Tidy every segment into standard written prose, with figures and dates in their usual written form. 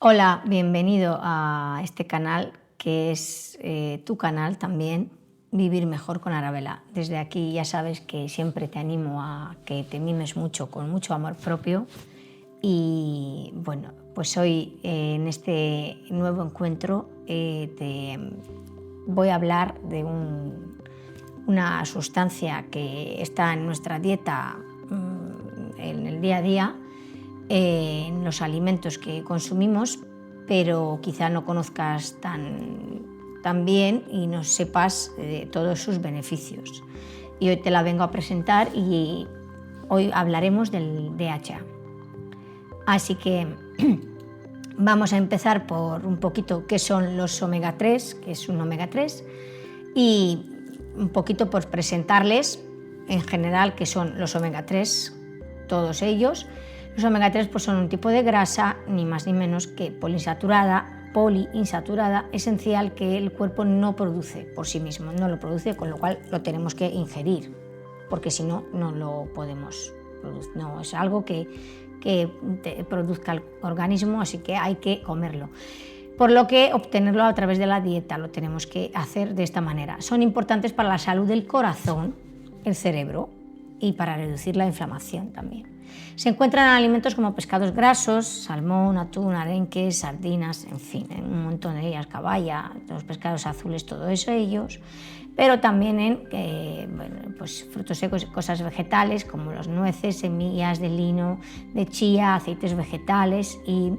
Hola, bienvenido a este canal que es tu canal también, Vivir Mejor con Arabela. Desde aquí ya sabes que siempre te animo a que te mimes mucho, con mucho amor propio. Y bueno, pues hoy en este nuevo encuentro te voy a hablar de una sustancia que está en nuestra dieta en el día a día, en los alimentos que consumimos, pero quizá no conozcas tan bien y no sepas todos sus beneficios. Y hoy te la vengo a presentar y hoy hablaremos del DHA. Así que vamos a empezar por un poquito qué son los omega 3, qué es un omega 3, y un poquito por presentarles en general qué son los omega 3, todos ellos. Los omega 3 pues son un tipo de grasa, ni más ni menos que poliinsaturada, esencial, que el cuerpo no produce por sí mismo, no lo produce, con lo cual lo tenemos que ingerir, porque si no, no lo podemos producir. No es algo que produzca el organismo, así que hay que comerlo. Por lo que obtenerlo a través de la dieta lo tenemos que hacer de esta manera. Son importantes para la salud del corazón, el cerebro y para reducir la inflamación también. Se encuentran en alimentos como pescados grasos, salmón, atún, arenques, sardinas, en fin, en un montón de ellas, caballa, los pescados azules, todo eso ellos, pero también en pues frutos secos y cosas vegetales como las nueces, semillas de lino, de chía, aceites vegetales y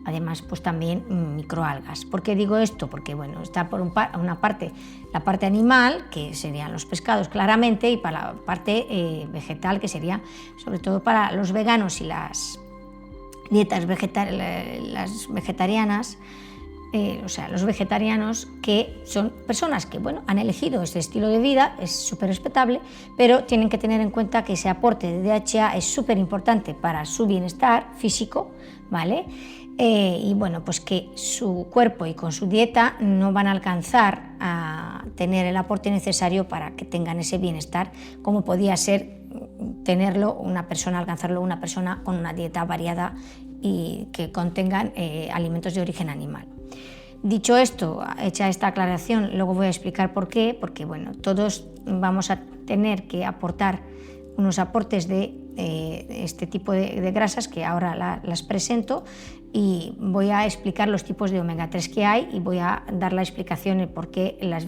además pues también microalgas. ¿Por qué digo esto? Porque bueno, está por una parte la parte animal, que serían los pescados claramente, y para la parte vegetal, que sería sobre todo para los veganos y las dietas vegetarianas, o sea, los vegetarianos, que son personas que bueno, han elegido este estilo de vida, es súper respetable, pero tienen que tener en cuenta que ese aporte de DHA es súper importante para su bienestar físico, ¿vale? Y bueno, pues que su cuerpo y con su dieta no van a alcanzar a tener el aporte necesario para que tengan ese bienestar, como podía ser alcanzarlo una persona con una dieta variada y que contengan alimentos de origen animal. Dicho esto, hecha esta aclaración, luego voy a explicar por qué, porque bueno, todos vamos a tener que aportar unos aportes de este tipo de grasas que ahora las presento, y voy a explicar los tipos de omega 3 que hay y voy a dar la explicación de por qué las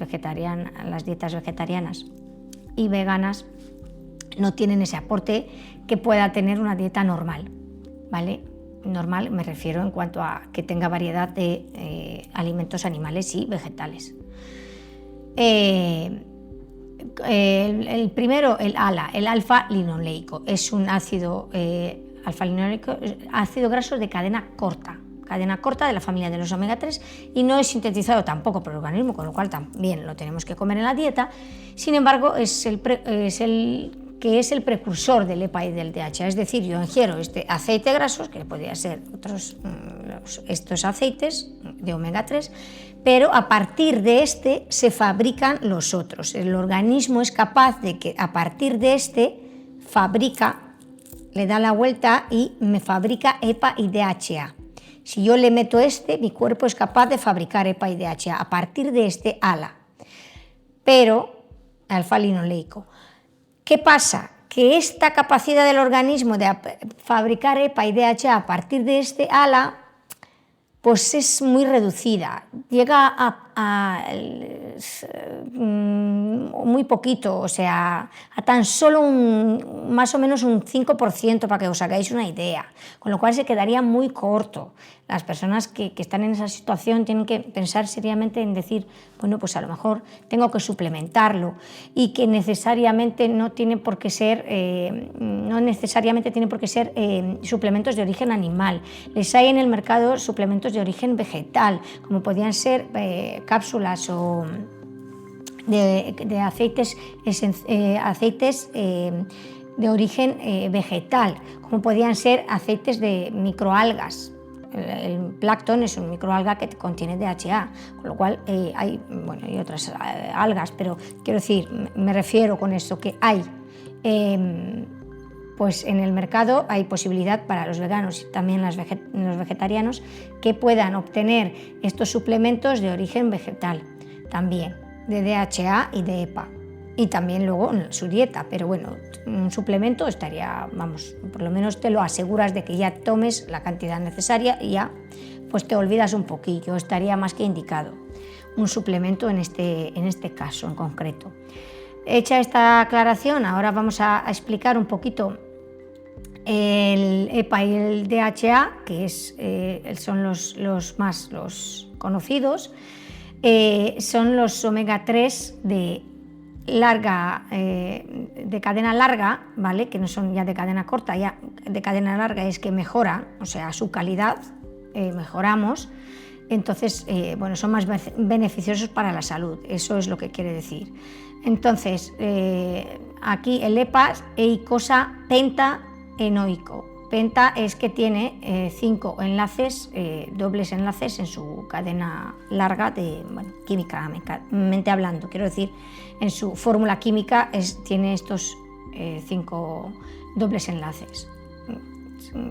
dietas vegetarianas y veganas no tienen ese aporte que pueda tener una dieta normal, ¿vale? Normal me refiero en cuanto a que tenga variedad de alimentos animales y vegetales. El primero, el ALA, el alfa-linoleico, es un ácido alfa-linoleico, ácido graso de cadena corta de la familia de los omega 3, y no es sintetizado tampoco por el organismo, con lo cual también lo tenemos que comer en la dieta. Sin embargo, es el precursor del EPA y del DHA, es decir, yo ingiero este aceite graso, que podría ser estos aceites de omega 3, pero a partir de este se fabrican los otros. El organismo es capaz de que a partir de este le da la vuelta y me fabrica EPA y DHA. Si yo le meto mi cuerpo es capaz de fabricar EPA y DHA a partir de este ALA, pero alfa-linoleico. ¿Qué pasa? Que esta capacidad del organismo de fabricar EPA y DHA a partir de este ALA pues es muy reducida, llega a muy poquito, o sea, a tan solo más o menos un 5%, para que os hagáis una idea, con lo cual se quedaría muy corto. Las personas que están en esa situación tienen que pensar seriamente en decir, bueno, pues a lo mejor tengo que suplementarlo, y que necesariamente no tiene por qué ser suplementos de origen animal. Les hay en el mercado suplementos de origen vegetal, como podían ser cápsulas o de aceites de origen vegetal, como podían ser aceites de microalgas. El plancton es un microalga que contiene DHA, con lo cual hay otras algas, pero quiero decir, me refiero con esto que hay pues en el mercado hay posibilidad para los veganos y también los vegetarianos que puedan obtener estos suplementos de origen vegetal, también de DHA y de EPA. Y también luego en su dieta, pero bueno, un suplemento estaría, vamos, por lo menos te lo aseguras de que ya tomes la cantidad necesaria y ya pues te olvidas un poquillo, estaría más que indicado un suplemento en este caso en concreto. Hecha esta aclaración, ahora vamos a explicar un poquito el EPA y el DHA, que son los más conocidos, son los omega 3 de cadena larga, ¿vale? Que no son ya de cadena corta, ya de cadena larga es que mejora, o sea, su calidad, mejoramos, entonces, bueno, son más beneficiosos para la salud, eso es lo que quiere decir. Entonces, aquí el EPA es eicosa pentaenoico. Penta es que tiene 5 enlaces, dobles enlaces en su cadena larga, químicamente hablando, quiero decir, en su fórmula química tiene estos 5 dobles enlaces.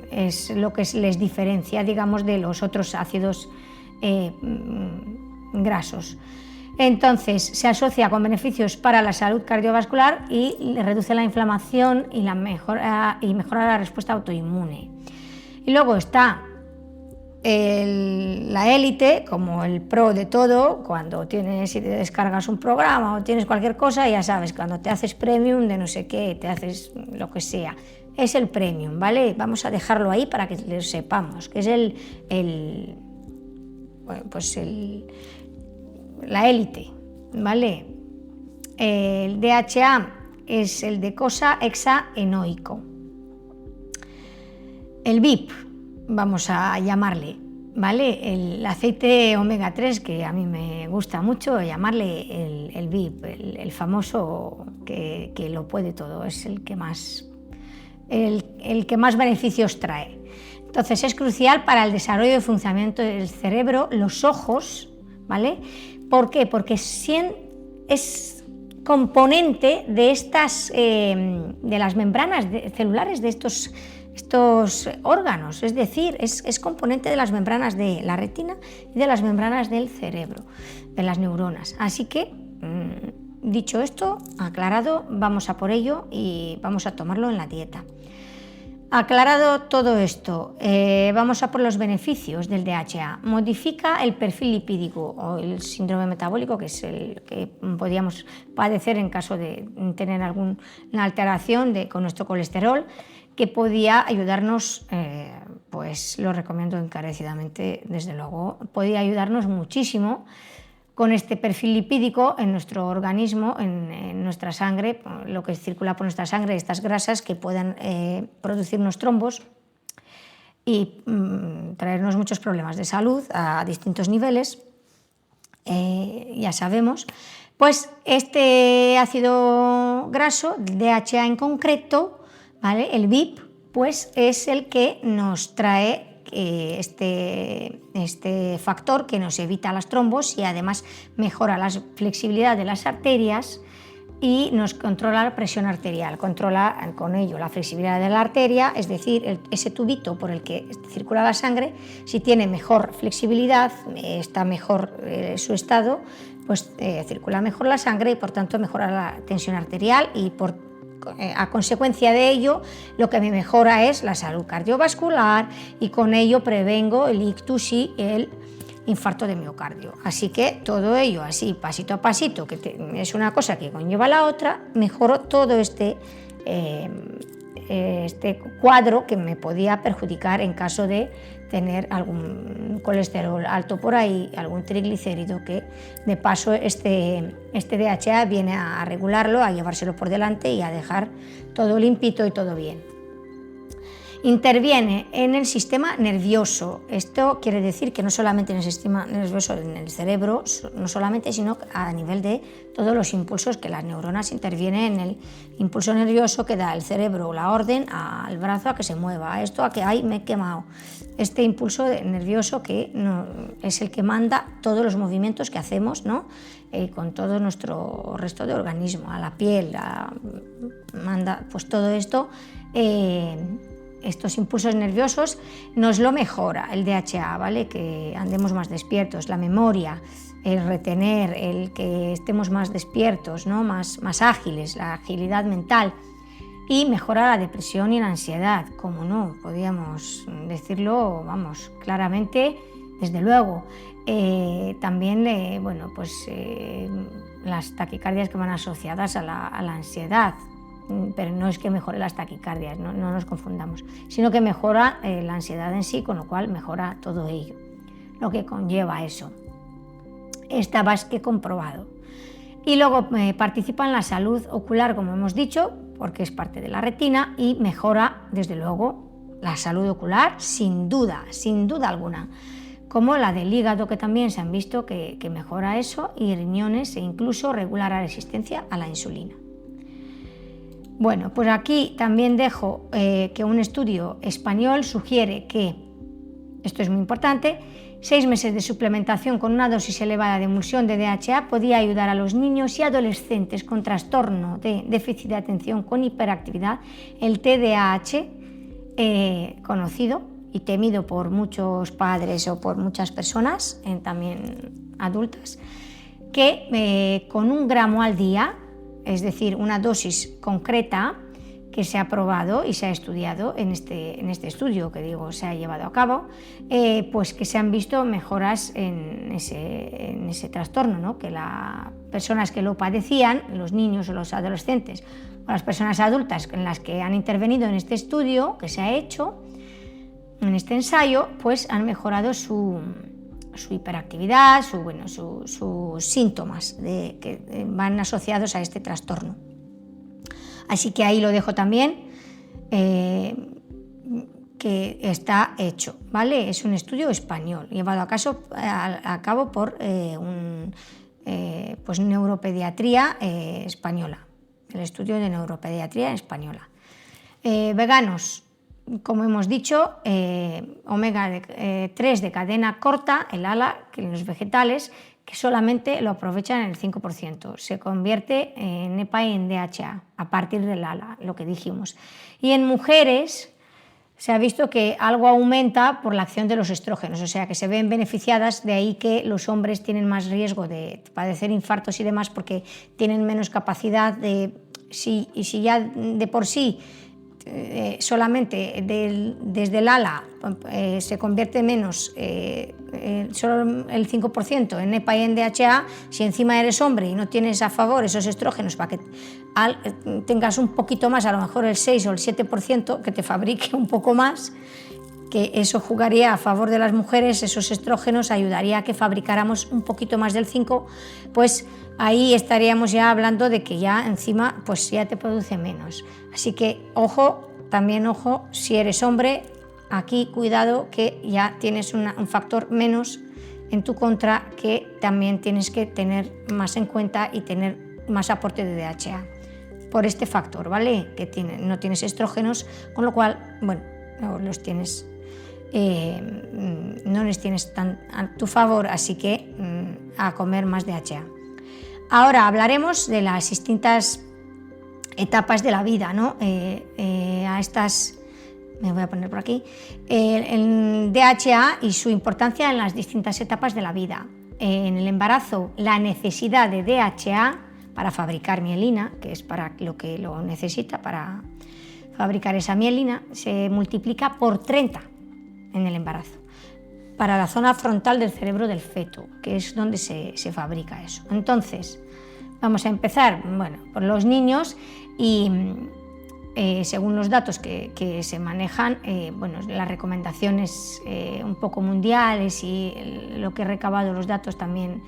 Es lo que les diferencia, digamos, de los otros ácidos grasos. Entonces, se asocia con beneficios para la salud cardiovascular y reduce la inflamación y mejora la respuesta autoinmune. Y luego está la élite, como el pro de todo, cuando si te descargas un programa o tienes cualquier cosa, ya sabes, cuando te haces premium de no sé qué, te haces lo que sea, es el premium, ¿vale? Vamos a dejarlo ahí para que lo sepamos, que es la élite, ¿vale? El DHA es el decosa-hexaenoico. El VIP, vamos a llamarle, ¿vale? El aceite omega 3, que a mí me gusta mucho llamarle el VIP, el famoso que lo puede todo, es el que más beneficios trae. Entonces es crucial para el desarrollo y funcionamiento del cerebro, los ojos, ¿vale? ¿Por qué? Porque es componente de de las membranas celulares de estos órganos, es decir, es componente de las membranas de la retina y de las membranas del cerebro, de las neuronas. Así que, dicho esto, aclarado, vamos a por ello y vamos a tomarlo en la dieta. Aclarado todo esto, vamos a por los beneficios del DHA. Modifica el perfil lipídico o el síndrome metabólico, que es el que podríamos padecer en caso de tener alguna alteración con nuestro colesterol, que podía ayudarnos, pues lo recomiendo encarecidamente, desde luego, podía ayudarnos muchísimo con este perfil lipídico en nuestro organismo, en nuestra sangre, lo que circula por nuestra sangre, estas grasas que puedan producirnos trombos y traernos muchos problemas de salud a distintos niveles, ya sabemos. Pues este ácido graso, DHA en concreto, ¿vale? El VIP, pues es el que nos trae este factor que nos evita las trombos y además mejora la flexibilidad de las arterias y nos controla la presión arterial, controla con ello la flexibilidad de la arteria, es decir, ese tubito por el que circula la sangre, si tiene mejor flexibilidad, está mejor su estado, pues circula mejor la sangre y por tanto mejora la tensión arterial y a consecuencia de ello, lo que me mejora es la salud cardiovascular y con ello prevengo el ictus y el infarto de miocardio. Así que todo ello así, pasito a pasito, que es una cosa que conlleva la otra, mejoro todo este cuadro que me podía perjudicar en caso de tener algún colesterol alto por ahí, algún triglicérido, que de paso este DHA viene a regularlo, a llevárselo por delante y a dejar todo limpito y todo bien. Interviene en el sistema nervioso. Esto quiere decir que no solamente en el sistema nervioso, en el cerebro, no solamente, sino a nivel de todos los impulsos que las neuronas intervienen en el impulso nervioso que da el cerebro la orden al brazo a que se mueva, a esto a que ay, me he quemado. Este impulso nervioso que no, es el que manda todos los movimientos que hacemos, ¿no? Con todo nuestro resto de organismo, a la piel, manda pues todo esto. Estos impulsos nerviosos nos lo mejora el DHA, ¿vale? Que andemos más despiertos, la memoria, el retener, el que estemos más despiertos, ¿no? más ágiles, la agilidad mental, y mejora la depresión y la ansiedad, como no, podríamos decirlo, vamos, claramente, desde luego. También, las taquicardias que van asociadas a la ansiedad, pero no es que mejore las taquicardias, no nos confundamos, sino que mejora la ansiedad en sí, con lo cual mejora todo ello, lo que conlleva eso. Está más que comprobado. Y luego participa en la salud ocular, como hemos dicho, porque es parte de la retina, y mejora, desde luego, la salud ocular, sin duda alguna, como la del hígado, que también se han visto que mejora eso, y riñones, e incluso regula la resistencia a la insulina. Bueno, pues aquí también dejo que un estudio español sugiere que, esto es muy importante, 6 meses de suplementación con una dosis elevada de emulsión de DHA podía ayudar a los niños y adolescentes con trastorno de déficit de atención con hiperactividad, el TDAH, conocido y temido por muchos padres o por muchas personas, también adultas, que con 1 gramo al día, es decir, una dosis concreta que se ha probado y se ha estudiado en este estudio que digo se ha llevado a cabo, pues que se han visto mejoras en ese trastorno, ¿no? Que las personas que lo padecían, los niños o los adolescentes o las personas adultas en las que han intervenido en este estudio que se ha hecho, en este ensayo, pues han mejorado su hiperactividad, sus síntomas que van asociados a este trastorno. Así que ahí lo dejo también, que está hecho, ¿vale? Es un estudio español, llevado a cabo por neuropediatría española, el estudio de neuropediatría española. Veganos, como hemos dicho, omega 3 de cadena corta, el ALA, que en los vegetales, que solamente lo aprovechan en el 5%. Se convierte en EPA y en DHA a partir del ALA, lo que dijimos. Y en mujeres se ha visto que algo aumenta por la acción de los estrógenos, o sea que se ven beneficiadas, de ahí que los hombres tienen más riesgo de padecer infartos y demás porque tienen menos capacidad si ya de por sí solamente desde el ALA se convierte menos solo el 5% en EPA y en DHA, si encima eres hombre y no tienes a favor esos estrógenos para que tengas un poquito más, a lo mejor el 6 o el 7%, que te fabrique un poco más, que eso jugaría a favor de las mujeres, esos estrógenos ayudaría a que fabricáramos un poquito más del 5%, pues ahí estaríamos ya hablando de que ya encima pues ya te produce menos. Así que ojo, también ojo, si eres hombre, aquí cuidado que ya tienes un factor menos en tu contra que también tienes que tener más en cuenta y tener más aporte de DHA por este factor, ¿vale? Que no tienes estrógenos, con lo cual, bueno, no les tienes tan a tu favor, así que a comer más DHA. Ahora hablaremos de las distintas etapas de la vida, ¿no? A estas, me voy a poner por aquí, el DHA y su importancia en las distintas etapas de la vida. En el embarazo, la necesidad de DHA para fabricar mielina, que es para lo que lo necesita para fabricar esa mielina, se multiplica por 30 en el embarazo, para la zona frontal del cerebro del feto, que es donde se fabrica eso. Entonces, vamos a empezar, por los niños y según los datos que se manejan, las recomendaciones un poco mundiales y lo que he recabado, los datos también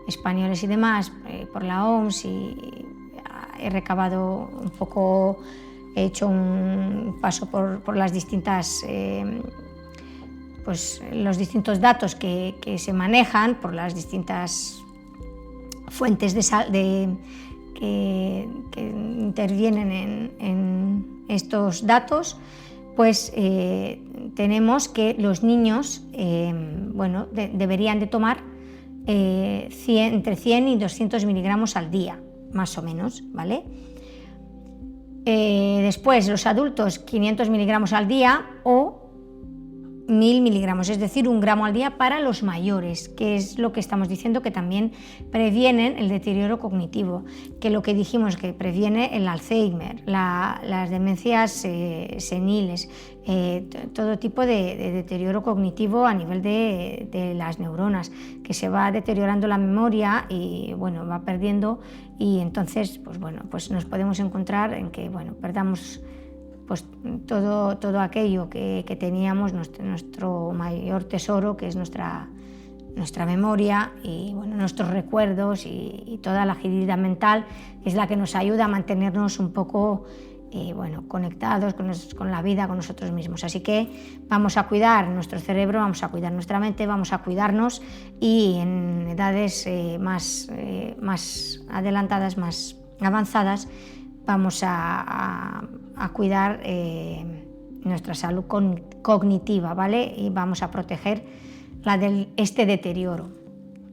españoles y demás, por la OMS, y he recabado un poco he hecho un paso por las distintas, pues, los distintos datos que se manejan, por las distintas fuentes que intervienen en estos datos, pues tenemos que los niños deberían de tomar entre 100 y 200 miligramos al día, más o menos, ¿vale? Después, los adultos, 500 miligramos al día o 1000 miligramos, es decir, 1 gramo al día para los mayores, que es lo que estamos diciendo, que también previenen el deterioro cognitivo, que lo que dijimos, que previene el Alzheimer, las demencias seniles, todo tipo de deterioro cognitivo a nivel de las neuronas, que se va deteriorando la memoria y bueno, va perdiendo, y entonces pues nos podemos encontrar en que perdamos pues todo aquello que teníamos, nuestro mayor tesoro, que es nuestra memoria y nuestros recuerdos y toda la agilidad mental, que es la que nos ayuda a mantenernos un poco conectados con la vida, con nosotros mismos. Así que vamos a cuidar nuestro cerebro, vamos a cuidar nuestra mente, vamos a cuidarnos, y en edades más adelantadas, más avanzadas, vamos a cuidar nuestra salud cognitiva, ¿vale? Y vamos a proteger este deterioro.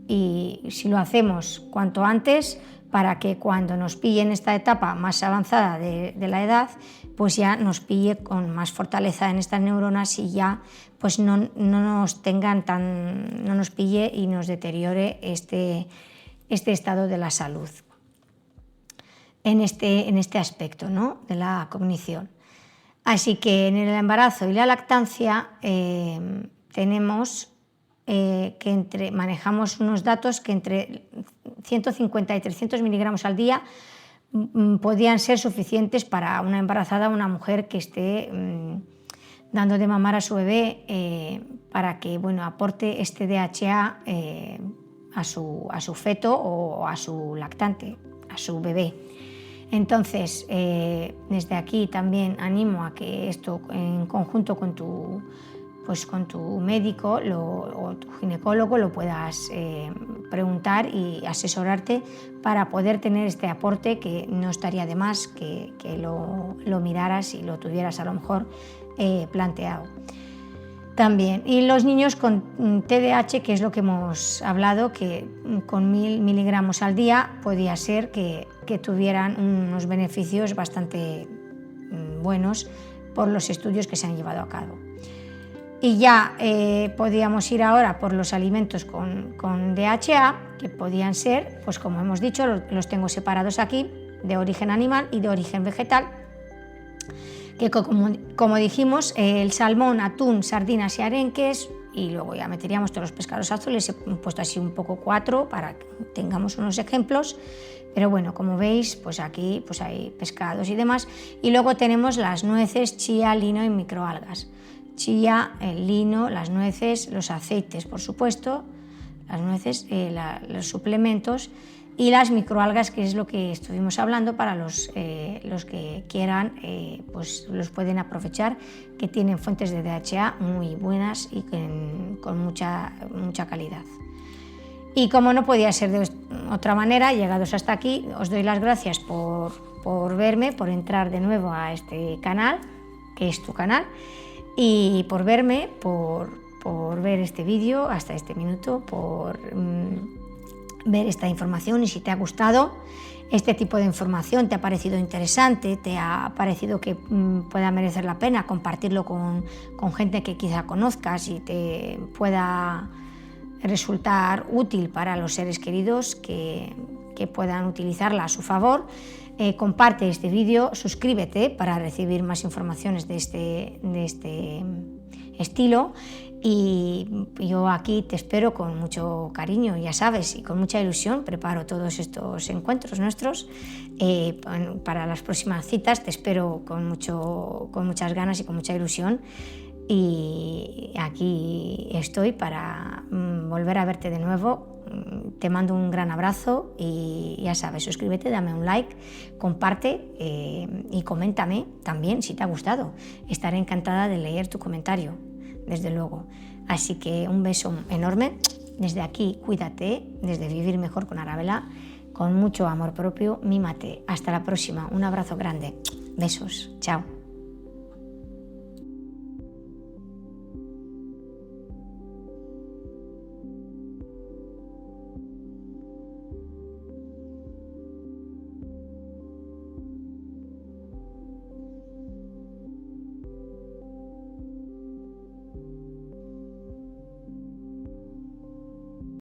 Y si lo hacemos cuanto antes, para que cuando nos pille en esta etapa más avanzada de la edad, pues ya nos pille con más fortaleza en estas neuronas y ya pues no nos pille y nos deteriore este estado de la salud. En este aspecto, ¿no?, de la cognición. Así que en el embarazo y la lactancia tenemos que manejamos unos datos que entre 150 y 300 miligramos al día podían ser suficientes para una embarazada, una mujer que esté dando de mamar a su bebé, para que aporte este DHA a su feto o a su lactante, a su bebé. Entonces, desde aquí también animo a que esto, en conjunto con tu médico o tu ginecólogo, lo puedas preguntar y asesorarte para poder tener este aporte, que no estaría de más que lo miraras y lo tuvieras a lo mejor planteado. También, y los niños con TDAH, que es lo que hemos hablado, que con 1000 miligramos al día podía ser que tuvieran unos beneficios bastante buenos por los estudios que se han llevado a cabo. Y ya podíamos ir ahora por los alimentos con DHA, que podían ser, pues como hemos dicho, los tengo separados aquí, de origen animal y de origen vegetal, que como dijimos, el salmón, atún, sardinas y arenques, y luego ya meteríamos todos los pescados azules. He puesto así un poco 4 para que tengamos unos ejemplos, pero bueno, como veis, pues aquí pues hay pescados y demás. Y luego tenemos las nueces, chía, lino y microalgas. Chía, el lino, las nueces, los aceites, por supuesto, las nueces, los suplementos, y las microalgas, que es lo que estuvimos hablando, para los que quieran, pues los pueden aprovechar, que tienen fuentes de DHA muy buenas y con mucha calidad. Y como no podía ser de otra manera, llegados hasta aquí, os doy las gracias por verme, por entrar de nuevo a este canal, que es tu canal, y por verme, por ver este vídeo hasta este minuto, por ver esta información. Y si te ha gustado este tipo de información, te ha parecido interesante, te ha parecido que pueda merecer la pena compartirlo con gente que quizá conozcas y te pueda resultar útil para los seres queridos que puedan utilizarla a su favor, comparte este vídeo, suscríbete para recibir más informaciones de este estilo. Y yo aquí te espero con mucho cariño, ya sabes, y con mucha ilusión. Preparo todos estos encuentros nuestros para las próximas citas. Te espero con muchas ganas y con mucha ilusión, y aquí estoy para volver a verte de nuevo te mando un gran abrazo y ya sabes, suscríbete, dame un like, comparte y coméntame también si te ha gustado. Estaré encantada de leer tu comentario, desde luego. Así que un beso enorme. Desde aquí, cuídate, desde Vivir Mejor con Arabela, con mucho amor propio, mímate. Hasta la próxima, un abrazo grande. Besos, chao.